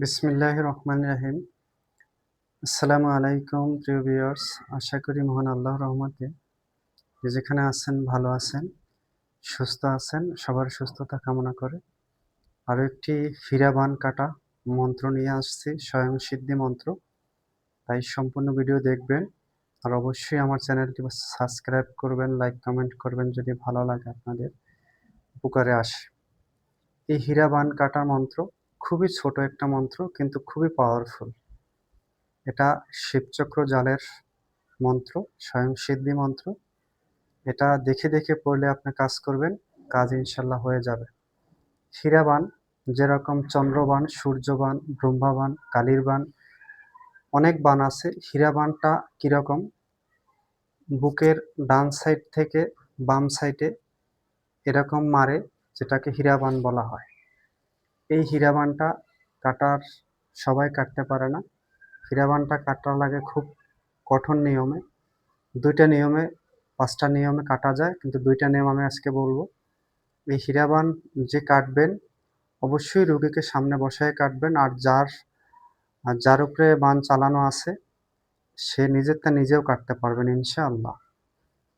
বিসমিল্লাহির রহমানির রহিম। আসসালামু আলাইকুম প্রিয় ভিউয়ার্স। আশা করি মহান আল্লাহর রহমতে যে যেখানে আছেন ভালো আছেন, সুস্থ আছেন। সবার সুস্থতা কামনা করে আরও একটি হীরা বান কাটা মন্ত্র নিয়ে আসছি, স্বয়ং সিদ্ধি মন্ত্র। তাই সম্পূর্ণ ভিডিও দেখবেন আর অবশ্যই আমার চ্যানেলটি সাবস্ক্রাইব করবেন, লাইক কমেন্ট করবেন যদি ভালো লাগে, আপনাদের উপকারে আসে। এই হীরা বান কাটা মন্ত্র খুবই ছোট একটা মন্ত্র কিন্তু খুবই পাওয়ারফুল। এটা শিবচক্র জালের মন্ত্র, স্বয়ং সিদ্ধি মন্ত্র। এটা দেখে দেখে পড়লে আপনি কাজ করবেন, কাজ ইনশাল্লাহ হয়ে যাবে। হীরাবান যেরকম চন্দ্রবান, সূর্যবান, ব্রহ্মাবান, কালীর বান, অনেক বান আছে। হীরাবানটা কীরকম, বুকের ডান সাইড থেকে বাম সাইডে এরকম মারে, যেটাকে হীরাবান বলা হয়। এই হীরাবানটা কাটার সবাই কাটতে পারে না। হীরাবানটা কাটা লাগে খুব কঠোর নিয়মে। ২টা নিয়মে, ৫টা নিয়মে কাটা যায়, কিন্তু ২টা নিয়ম আমি আজকে বলবো। এই হীরাবান যে কাটবেন অবশ্যই রোগীকে সামনে বসায় কাটবেন। আর যার উপরে বান চালানো আছে সে নিজেরটা নিজেও কাটতে পারবেন ইনশাআল্লাহ।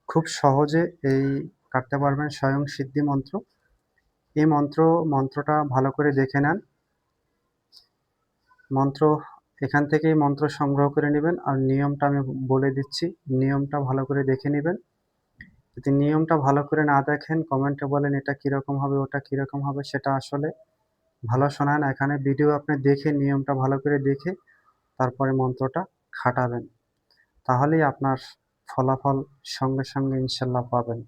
খুব সহজে এই কাটতে পারবেন স্বয়ং সিদ্ধি মন্ত্র। এই মন্ত্রটা ভালো করে দেখে নেন। মন্ত্র এখান থেকেই মন্ত্র সংগ্রহ করে নেবেন। আর নিয়মটা আমি বলে দিচ্ছি, নিয়মটা ভালো করে দেখে নেবেন। যদি নিয়মটা ভালো করে না দেখেন, কমেন্টে বলেন এটা কীরকম হবে, ওটা কীরকম হবে, সেটা আসলে ভালো শোনায় না। এখানে ভিডিও আপনি দেখে, নিয়মটা ভালো করে দেখে তারপরে মন্ত্রটা খাটাবেন, তাহলেই আপনার ফলাফল সঙ্গে সঙ্গে ইনশাল্লাহ পাবেন।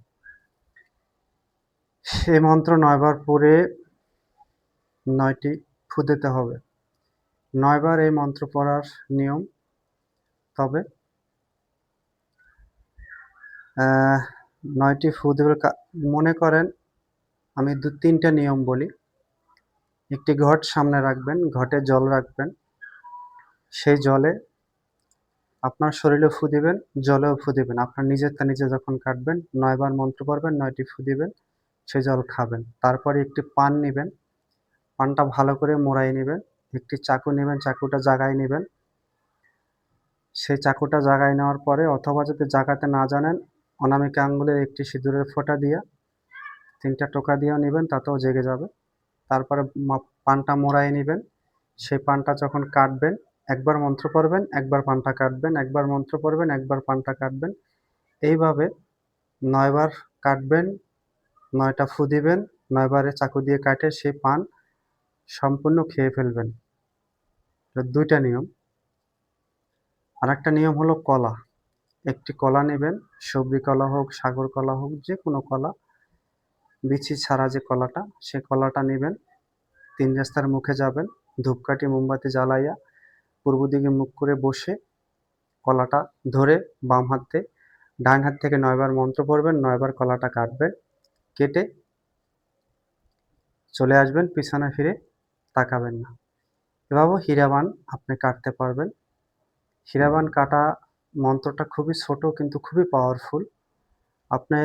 এই মন্ত্র ৯ বার পড়ে ৯টি ফু দিতে হবে। ৯ বার এই মন্ত্র পড়ার নিয়ম। তবে ৯টি ফু দেবে। মনে করেন আমি ৩টা নিয়ম বলি। একটি ঘট সামনে রাখবেন, ঘটে জল রাখবেন। সেই জলে আপনার শরীরে ফু দিবেন, জলেও ফু দিবেন। আপনার নিজেরটা নিজে যখন কাটবেন ৯ বার মন্ত্র পড়বেন, ৯টি ফু দিবেন, সে জল খাবেন। তারপরে একটি পান নিবেন, পানটা ভালো করে মোড়াই নিবেন। একটি চাকু নেবেন, চাকুটা জাগায় নিবেন। সেই চাকুটা জাগায় নেওয়ার পরে, অথবা যদি জাগাতে না জানেন, অনামিকা আঙ্গুলের একটি সিঁদুরের ফোঁটা দিয়া ৩টা টোকা দিয়েও নিবেন, তাতেও জেগে যাবে। তারপরে পানটা মোড়াই নিবেন। সেই পানটা যখন কাটবেন, একবার মন্ত্র পড়বেন, একবার পানটা কাটবেন, একবার মন্ত্র পড়বেন, একবার পানটা কাটবেন। এইভাবে ৯ বার কাটবেন, ৯টা ফু দিবেন, ৯ বারে চাকু দিয়ে কাটে সেই পান সম্পূর্ণ খেয়ে ফেলবেন। ২টা নিয়ম। আরেকটা নিয়ম হলো কলা। একটি কলা নেবেন, সবরি কলা হোক, সাগর কলা হোক, যে কোনো কলা, বিচি ছাড়া যে কলাটা, সে কলাটা নেবেন। ৩ রাস্তার মুখে যাবেন, ধূপকাঠি মোমবাতি জ্বালাইয়া পূর্ব দিকে মুখ করে বসে কলাটা ধরে বাম হাতে, ডান হাত থেকে ৯ বার মন্ত্র পড়বেন, ৯ বার কলাটা কাটবেন। কেটে চলে আসবেন, পিছনে ফিরে তাকাবেন না। এভাবেও হীরাবান আপনি কাটতে পারবেন। হীরাবান কাটা মন্ত্রটা খুবই ছোট কিন্তু খুবই পাওয়ারফুল। আপনি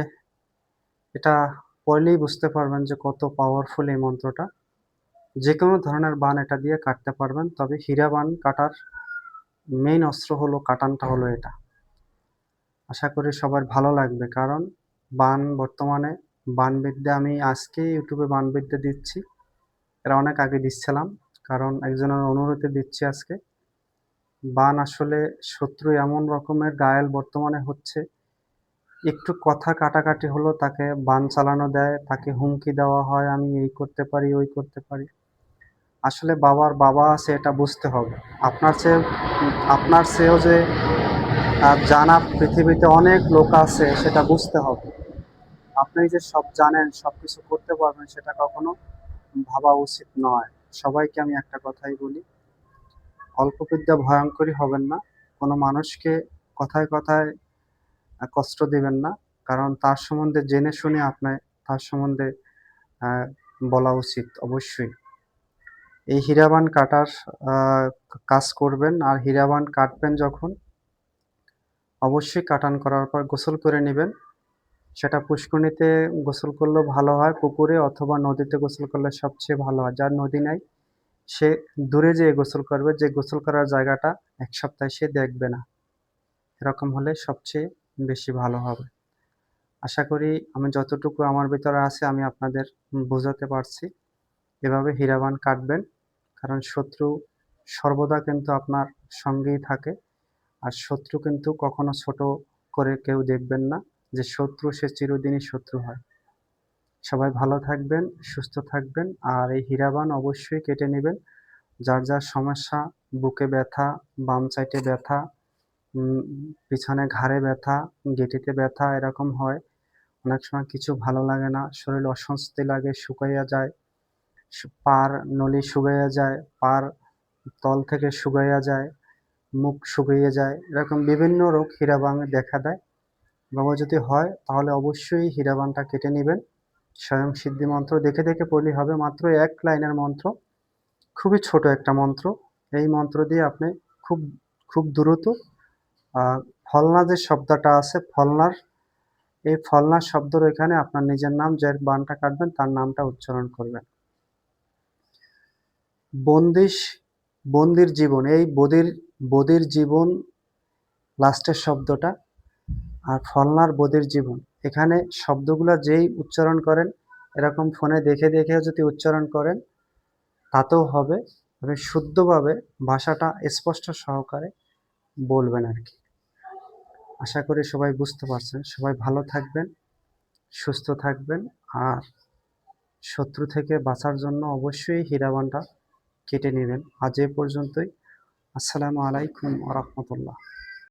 এটা পড়লেই বুঝতে পারবেন যে কত পাওয়ারফুল এই মন্ত্রটা। যেকোনো ধরনের বান এটা দিয়ে কাটতে পারবেন। তবে হীরাবান কাটার মেইন অস্ত্র হলো, কাটানটা হলো এটা। আশা করি সবার ভালো লাগবে, কারণ বর্তমানে বানবিদ্যা আমি আজকে ইউটিউবে বানবিদ্যা দিচ্ছি। এরা অনেক আগে দিচ্ছিলাম, কারণ একজনের অনুরোধে দিচ্ছি আজকে। বান আসলে শত্রু এমন রকমের ঘায়েল বর্তমানে হচ্ছে, একটু কথা কাটাকাটি হলো তাকে বান চালানো দেয়, তাকে হুমকি দেওয়া হয়, আমি এই করতে পারি, ওই করতে পারি। আসলে বাবার বাবা আছে, এটা বুঝতে হবে। আপনার চেয়েও যে জানা পৃথিবীতে অনেক লোক আছে, সেটা বুঝতে হবে। আপনি যে সব জানেন, সবকিছু করতে পারবেন, সেটা কখনো ভাবা উচিত নয়। সবাইকে আমি একটা কথাই বলি, অল্প বিদ্যা ভয়ঙ্করী হবেন না। কোনো মানুষকে কথায় কথায় কষ্ট দিবেন না, কারণ তার সম্বন্ধে জেনে শুনে আপনার তার সম্বন্ধে বলা উচিত অবশ্যই। এই হীরাবান কাটার কাজ করবেন। আর হীরাবান কাটবেন যখন, অবশ্যই কাটান করার পর গোসল করে নেবেন। সেটা পুষ্করিণীতে গোসল করলেও ভালো হয়, পুকুরে অথবা নদীতে গোসল করলে সবচেয়ে ভালো হয়। যার নদী নাই সে দূরে যেয়ে গোসল করবে, যে গোসল করার জায়গাটা ১ সপ্তাহে সে দেখবে না। এরকম হলে সবচেয়ে বেশি ভালো হবে। আশা করি আমি যতটুকু আমার ভিতরে আছে আমি আপনাদের বোঝাতে পারছি। এভাবে হীরাবান কাটবেন। কারণ শত্রু সর্বদা কিন্তু আপনার সঙ্গেই থাকে। আর শত্রু কিন্তু কখনো ছোট করে কেউ দেখবেন না, যে শত্রু সে চিরদিনই শত্রু হয়। সবাই ভালো থাকবেন, সুস্থ থাকবেন। আর এই হীরাবান অবশ্যই কেটে নিবেন। যার, যার সমস্যা, বুকে ব্যথা, বাম সাইডে ব্যথা, উম পিছনে ঘাড়ে ব্যথা, গিঁটিতে ব্যথা এরকম হয়। অনেক সময় কিছু ভালো লাগে না, শরীর অস্বস্তি লাগে, শুকাইয়া যায়। পার নলি শুকাইয়া যায়, পার তল থেকে শুকাইয়া যায়, মুখ শুকিয়ে যায়। এরকম বিভিন্ন রোগ হীরাবানে দেখা দেয়। এভাবে যদি হয় তাহলে অবশ্যই হীরাবানটা কেটে নিবেন। স্বয়ং সিদ্ধি মন্ত্র দেখে, দেখে পড়লেই হবে। মাত্র ১ লাইনের মন্ত্র। খুবই ছোট একটা মন্ত্র। এই মন্ত্র দিয়ে আপনি খুব, খুব দ্রুত আ ফলনা যে শব্দটা আছে, এই ফলনা শব্দের ওইখানে আপনার নিজের নাম, যে বানটা কাটবেন তার নামটা উচ্চারণ করবেন। বন্দিশ, বন্দির জীবন, এই বদির জীবন লাস্টের শব্দটা, আর ফলনার বদির জীবন। এখানে শব্দগুলা যেই উচ্চারণ করেন, এরকম ফোনে দেখে, দেখে যদি উচ্চারণ করেন তাতেও হবে। তবে শুদ্ধভাবে ভাষাটা স্পষ্ট সহকারে বলবেন আরকি। আশা করি সবাই বুঝতে পারছেন। সবাই ভালো থাকবেন, সুস্থ থাকবেন। আর শত্রু থেকে বাঁচার জন্য অবশ্যই হীরাবানটা কেটে নিবেন। আজ এ পর্যন্তই। আসসালামু আলাইকুম ওয়া রাহমাতুল্লাহ।